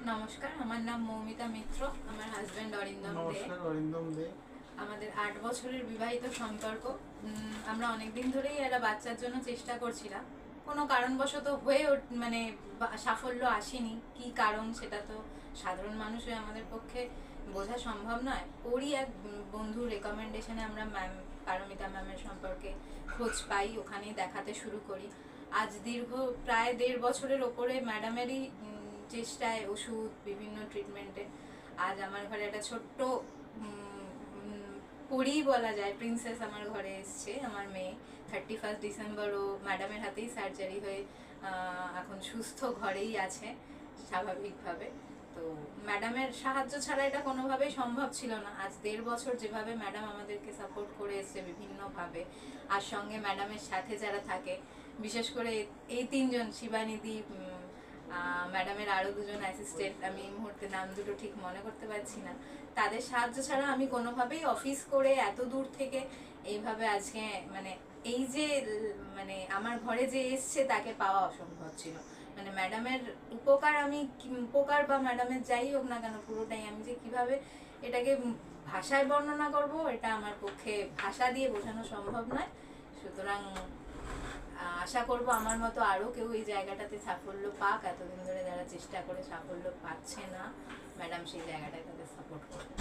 নমস্কার, আমার নাম মৌমিতা মিত্র। আমার হাজব্যান্ড অরিন্দম দে। নমস্কার, অরিন্দম দে। আমাদের 8 বছরের বিবাহিত সম্পর্ক। আমরা অনেকদিন ধরেই একটা বাচ্চার জন্য চেষ্টা করছিলাম। কোনো কারণবশত মানে সাফল্য আসেনি। কি কারণ সেটা তো সাধারণ মানুষ হয়ে আমাদের পক্ষে বোঝা সম্ভব নয়। ওরই এক বন্ধুর রেকমেন্ডেশনে আমরা পারমিতা ম্যামের সম্পর্কে খোঁজ পাই, ওখানেই দেখাতে শুরু করি। আজ দীর্ঘ প্রায় 1.5 বছরের ওপরে ম্যাডামেরই চেষ্টায়, ওষুধ, বিভিন্ন ট্রিটমেন্টে আজ আমার ঘরে একটা ছোট্ট পরি বলা যায়, প্রিন্সেস আমার ঘরে এসছে। আমার মেয়ে 31 ডিসেম্বর ও ম্যাডামের হাতেই সার্জারি হয়ে এখন সুস্থ ঘরেই আছে স্বাভাবিকভাবে। তো ম্যাডামের সাহায্য ছাড়া এটা কোনোভাবেই সম্ভব ছিল না। আজ 1.5 বছর যেভাবে ম্যাডাম আমাদেরকে সাপোর্ট করে এসছে বিভিন্নভাবে, আর সঙ্গে ম্যাডামের সাথে যারা থাকে, বিশেষ করে এই 3জন, শিবানিদি, ম্যাডামের আরও 2জন অ্যাসিস্ট্যান্ট, আমি এই মুহূর্তে নাম দুটো ঠিক মনে করতে পারছি না, তাদের সাহায্য ছাড়া আমি কোনোভাবেই অফিস করে এত দূর থেকে এইভাবে আজকে মানে এই যে মানে আমার ঘরে যে এসছে তাকে পাওয়া অসম্ভব ছিল। মানে ম্যাডামের উপকার উপকার বা ম্যাডামের যাই হোক না কেন, পুরোটাই আমি যে কিভাবে এটাকে ভাষায় বর্ণনা করব, এটা আমার পক্ষে ভাষা দিয়ে বোঝানো সম্ভব নয়। সুতরাং আশা করব আমার মতো আরও কেউ এই জায়গাটাতে সাফল্য পাক। এতদিন ধরে যারা চেষ্টা করে সাফল্য পাচ্ছে না, ম্যাডাম সেই জায়গাটায় তাদের সাপোর্ট করবে।